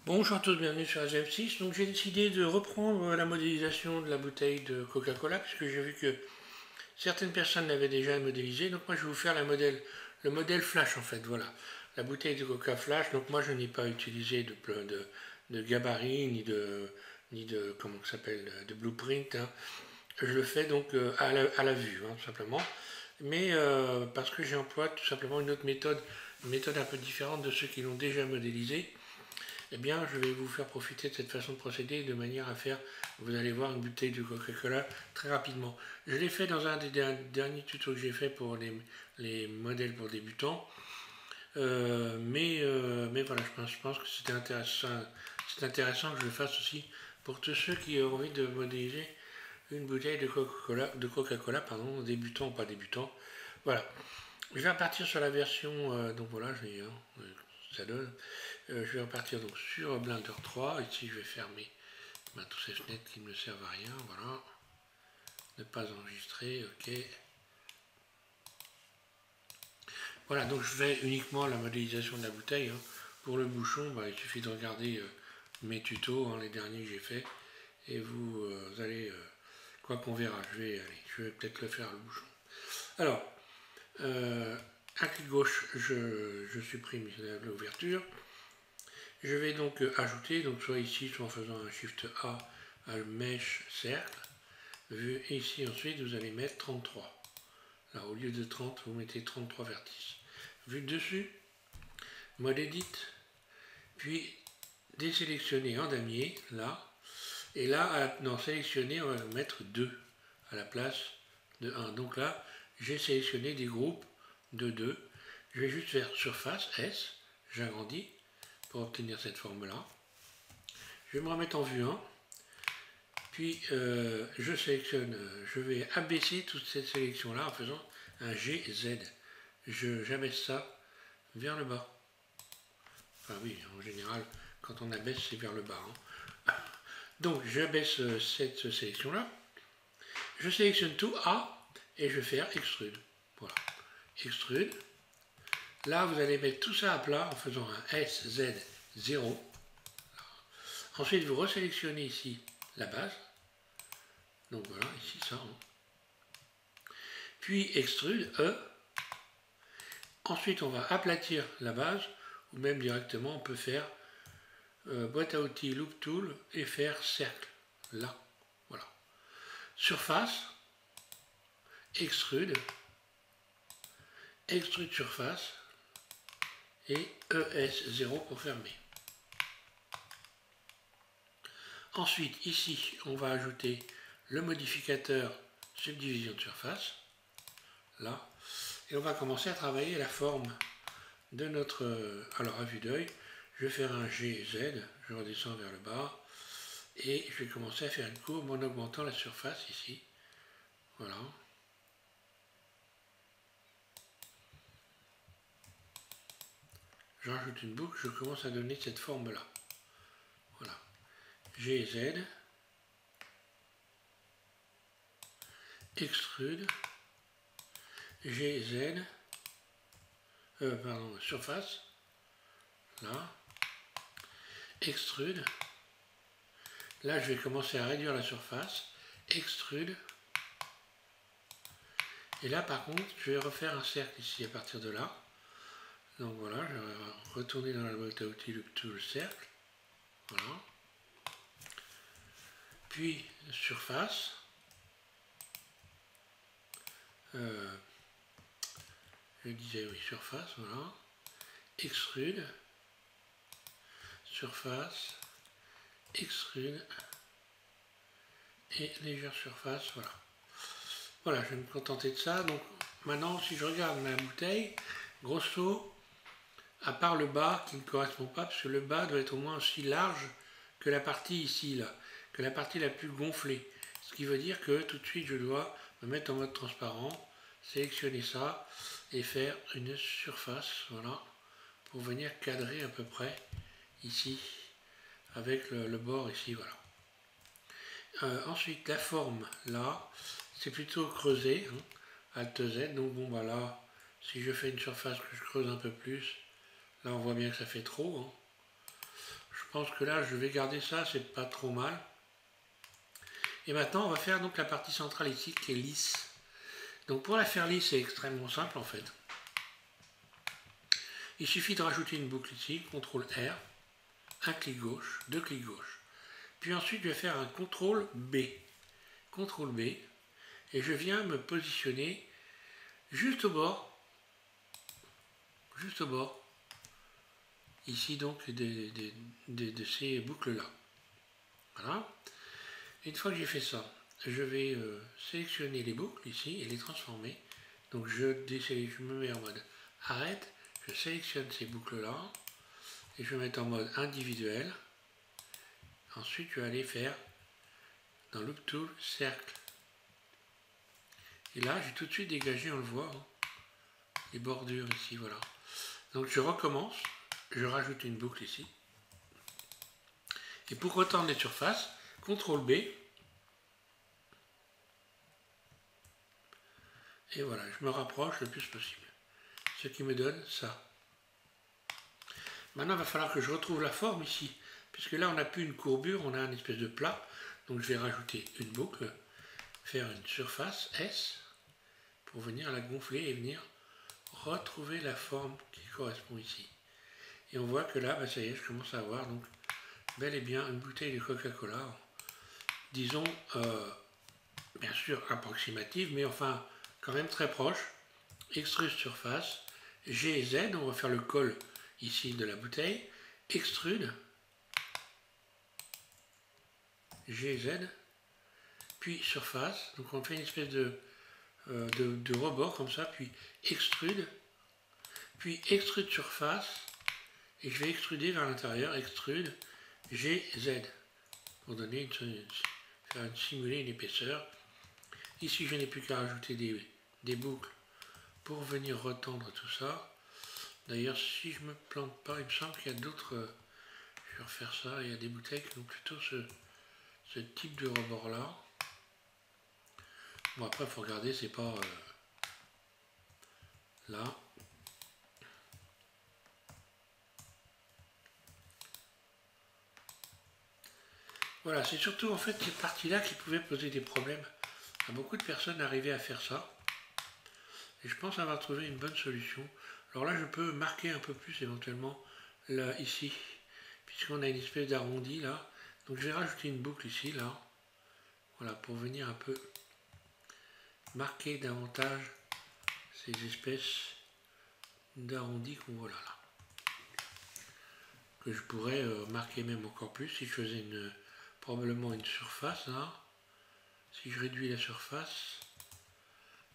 Bonjour à tous, bienvenue sur AZM6. Donc j'ai décidé de reprendre la modélisation de la bouteille de Coca-Cola puisque j'ai vu que certaines personnes l'avaient déjà modélisée. Donc moi je vais vous faire le modèle flash en fait, voilà. La bouteille de Coca Flash, donc moi je n'ai pas utilisé de gabarit ni de comment ça s'appelle, de blueprint, hein. Je le fais donc à la vue, hein, tout simplement. Mais parce que j'emploie tout simplement une méthode un peu différente de ceux qui l'ont déjà modélisé. Eh bien, je vais vous faire profiter de cette façon de procéder de manière à faire, vous allez voir, une bouteille de Coca-Cola très rapidement. Je l'ai fait dans un des derniers tutos que j'ai fait pour les modèles pour débutants. Mais voilà, je pense que c'est intéressant que je le fasse aussi pour tous ceux qui ont envie de modéliser une bouteille de Coca-Cola, pardon, débutant ou pas débutant. Voilà. Je vais repartir sur la version, donc voilà, ça donne. Je vais repartir donc sur Blender 3. Ici, je vais fermer toutes ces fenêtres qui ne me servent à rien. Voilà. Ne pas enregistrer. OK. Voilà, donc je fais uniquement la modélisation de la bouteille, hein. Pour le bouchon, il suffit de regarder mes tutos, hein, les derniers que j'ai fait. Et vous allez... quoi qu'on verra. Je vais peut-être le faire le bouchon. Alors, à clic gauche, je supprime l'ouverture. Je vais donc ajouter, donc soit ici, soit en faisant un Shift A, un Mesh Cercle. Et ici, ensuite, vous allez mettre 33. Là, au lieu de 30, vous mettez 33 vertices. Vue de dessus, mode Edit, puis désélectionner en damier, là. Et là, dans sélectionner, on va mettre 2 à la place de 1. Donc là, j'ai sélectionné des groupes de 2. Je vais juste faire surface, S, j'agrandis pour obtenir cette forme-là. Je vais me remettre en vue 1. Puis je sélectionne, je vais abaisser toute cette sélection-là en faisant un GZ. J'abaisse ça vers le bas. Enfin oui, en général, quand on abaisse, c'est vers le bas, hein. Donc j'abaisse cette sélection-là. Je sélectionne tout A et je vais faire Extrude. Voilà. Extrude. Là, vous allez mettre tout ça à plat en faisant un SZ0. Ensuite, vous resélectionnez ici la base. Donc voilà, ici ça. Puis extrude E. Ensuite, on va aplatir la base, ou même directement, on peut faire boîte à outils Loop Tool et faire cercle. Là, voilà. Surface, extrude, extrude surface et ES0 pour fermer. Ensuite, ici, on va ajouter le modificateur subdivision de surface, là, et on va commencer à travailler la forme de notre... alors, à vue d'œil, je vais faire un GZ, je redescends vers le bas, et je vais commencer à faire une courbe en augmentant la surface ici, voilà. Je rajoute une boucle, je commence à donner cette forme-là, voilà. GZ, extrude, GZ, surface, là, extrude, là je vais commencer à réduire la surface, extrude, et là par contre je vais refaire un cercle ici à partir de là, donc voilà, je vais retourner dans la boîte à outils Loop Tool cercle, voilà, puis surface, je disais oui, surface, voilà, extrude, surface, extrude, et légère surface, voilà. Voilà, je vais me contenter de ça. Donc maintenant, si je regarde ma bouteille, grosso, à part le bas qui ne correspond pas, parce que le bas doit être au moins aussi large que la partie ici, là, que la partie la plus gonflée. Ce qui veut dire que tout de suite, je dois me mettre en mode transparent, sélectionner ça et faire une surface, voilà, pour venir cadrer à peu près ici, avec le bord ici, voilà. Ensuite, la forme, là, c'est plutôt creusé, hein, Alt Z, donc bon, bah là, si je fais une surface que je creuse un peu plus, là on voit bien que ça fait trop, hein. Je pense que là, je vais garder ça, c'est pas trop mal. Et maintenant, on va faire donc la partie centrale ici qui est lisse. Donc pour la faire lisse, c'est extrêmement simple en fait. Il suffit de rajouter une boucle ici, CTRL R, un clic gauche, deux clics gauche. Puis ensuite, je vais faire un CTRL B. CTRL B. Et je viens me positionner juste au bord, ici donc de ces boucles-là. Voilà. Une fois que j'ai fait ça, je vais sélectionner les boucles ici et les transformer. Donc je me mets en mode arrête, je sélectionne ces boucles-là et je vais mettre en mode individuel. Ensuite, je vais aller faire dans Loop Tool, cercle. Et là, j'ai tout de suite dégagé, on le voit, hein, les bordures ici, voilà. Donc je recommence, je rajoute une boucle ici. Et pour retendre les surfaces, CTRL B. Et voilà, je me rapproche le plus possible. Ce qui me donne ça. Maintenant, il va falloir que je retrouve la forme ici. Puisque là, on n'a plus une courbure, on a une espèce de plat. Donc je vais rajouter une boucle, faire une surface S, pour venir la gonfler et venir retrouver la forme qui correspond ici. Et on voit que là, bah, ça y est, je commence à avoir donc bel et bien une bouteille de Coca-Cola, disons, bien sûr approximative, mais enfin quand même très proche. Extrude surface, G, Z, on va faire le col ici de la bouteille, extrude, G, Z, puis surface, donc on fait une espèce de rebord comme ça, puis extrude surface, et je vais extruder vers l'intérieur, extrude, G, Z, pour donner simuler une épaisseur. Ici, je n'ai plus qu'à rajouter des boucles pour venir retendre tout ça. D'ailleurs, si je ne me plante pas, il me semble qu'il y a d'autres... je vais refaire ça, il y a des bouteilles qui ont plutôt ce type de rebord-là. Bon, après, il faut regarder, c'est pas... là. Voilà, c'est surtout en fait cette partie-là qui pouvait poser des problèmes à beaucoup de personnes d'arriver à faire ça. Et je pense avoir trouvé une bonne solution. Alors là, je peux marquer un peu plus éventuellement là, ici, puisqu'on a une espèce d'arrondi là. Donc je vais rajouter une boucle ici, là. Voilà, pour venir un peu marquer davantage ces espèces d'arrondis qu'on voit là. Que je pourrais marquer même encore plus si je faisais probablement une surface là. Si je réduis la surface,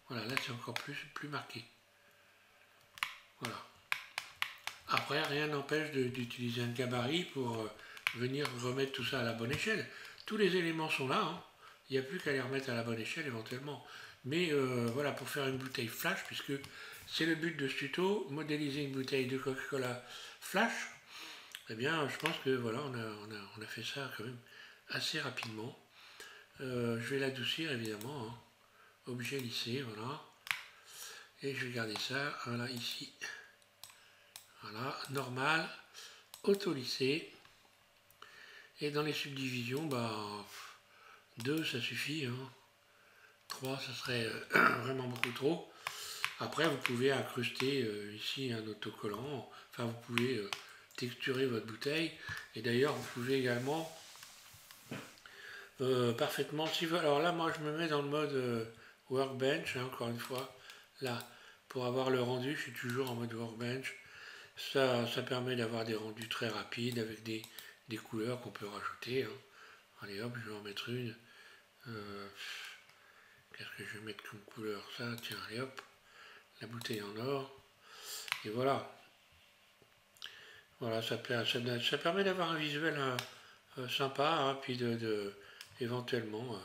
voilà, là c'est encore plus marqué. Voilà. Après, rien n'empêche d'utiliser un gabarit pour venir remettre tout ça à la bonne échelle. Tous les éléments sont là, hein. Il n'y a plus qu'à les remettre à la bonne échelle éventuellement. Mais voilà, pour faire une bouteille flash, puisque c'est le but de ce tuto, modéliser une bouteille de Coca-Cola flash, eh bien je pense que voilà, on a fait ça quand même assez rapidement. Je vais l'adoucir évidemment, hein. Objet lissé, voilà. Et je vais garder ça, voilà, ici. Voilà, normal, auto lissé. Et dans les subdivisions, bah, 2 ça suffit, hein. 3 ça serait vraiment beaucoup trop. Après vous pouvez incruster ici un autocollant, enfin vous pouvez texturer votre bouteille. Et d'ailleurs vous pouvez également parfaitement, si vous... Alors là moi je me mets dans le mode workbench, hein, encore une fois, là pour avoir le rendu je suis toujours en mode workbench. Ça permet d'avoir des rendus très rapides avec des couleurs qu'on peut rajouter, hein. Allez hop, je vais en mettre une. Qu'est-ce que je vais mettre comme couleur? Ça, tiens, allez hop, la bouteille en or. Et voilà. Voilà, ça permet d'avoir un visuel sympa, hein, puis éventuellement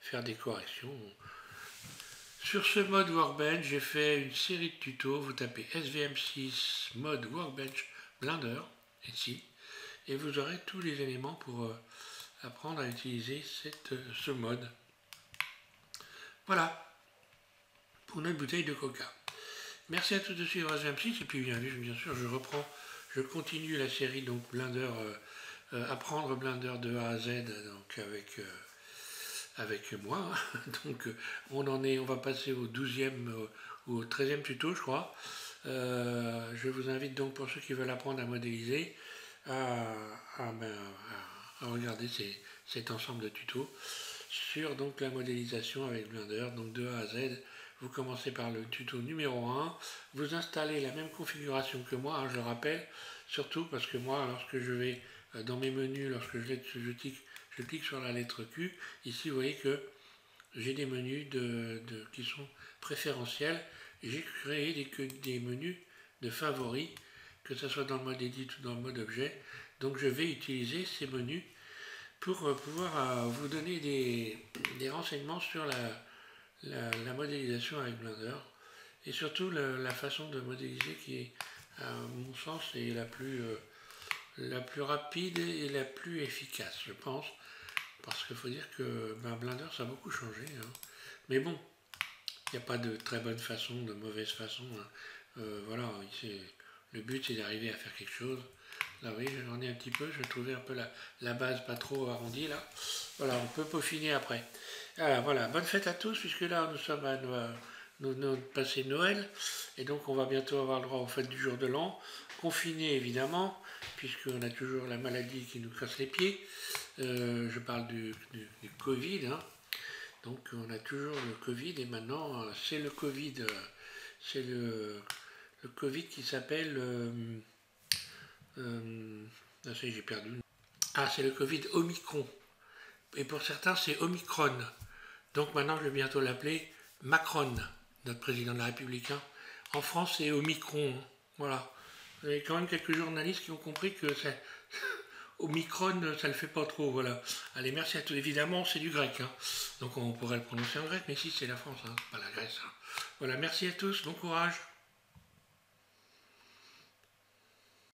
faire des corrections. Sur ce mode Workbench, j'ai fait une série de tutos. Vous tapez SVM6 mode Workbench Blender, ici, et vous aurez tous les éléments pour apprendre à utiliser ce mode. Voilà, pour notre bouteille de coca. Merci à tous de suivre SVM6, et puis bien sûr, je continue la série donc Blender apprendre Blender de A à Z, donc avec moi. Donc on va passer au 12e ou au 13e tuto, je crois. Je vous invite donc, pour ceux qui veulent apprendre à modéliser, à regarder cet ensemble de tutos sur donc la modélisation avec Blender, donc de A à Z. Vous commencez par le tuto numéro 1, vous installez la même configuration que moi, hein, je le rappelle, surtout parce que moi, lorsque je vais dans mes menus, lorsque je clique sur la lettre Q, ici vous voyez que j'ai des menus qui sont préférentiels. J'ai créé des menus de favoris, que ce soit dans le mode Edit ou dans le mode Objet. Donc je vais utiliser ces menus pour pouvoir vous donner des renseignements sur la modélisation avec Blender. Et surtout la façon de modéliser qui est, à mon sens, est la plus rapide et la plus efficace, je pense. Parce qu'il faut dire que Blender, ça a beaucoup changé. Hein. Mais bon, il n'y a pas de très bonne façon, de mauvaise façon. Hein. Voilà, le but c'est d'arriver à faire quelque chose. Là, oui, j'en ai un petit peu, je trouvais un peu la base pas trop arrondie là. Voilà, on peut peaufiner après. Alors, voilà, bonne fête à tous, puisque là nous sommes à nous passer Noël, et donc on va bientôt avoir le droit aux fêtes du jour de l'an, confiné évidemment, puisqu'on a toujours la maladie qui nous casse les pieds. Je parle du Covid, hein. Donc on a toujours le Covid, et maintenant c'est le Covid, c'est le Covid qui s'appelle, ah, ça y est, j'ai perdu. Ah, c'est le Covid Omicron, et pour certains c'est Omicron. Donc maintenant je vais bientôt l'appeler Macron, notre président de la République. Hein. En France c'est Omicron, hein. Voilà. Il y a quand même quelques journalistes qui ont compris que c'est Omicron, ça le fait pas trop, voilà. Allez, merci à tous. Évidemment, c'est du grec, hein. Donc on pourrait le prononcer en grec, mais ici c'est la France, hein, pas la Grèce. Hein. Voilà, merci à tous, bon courage.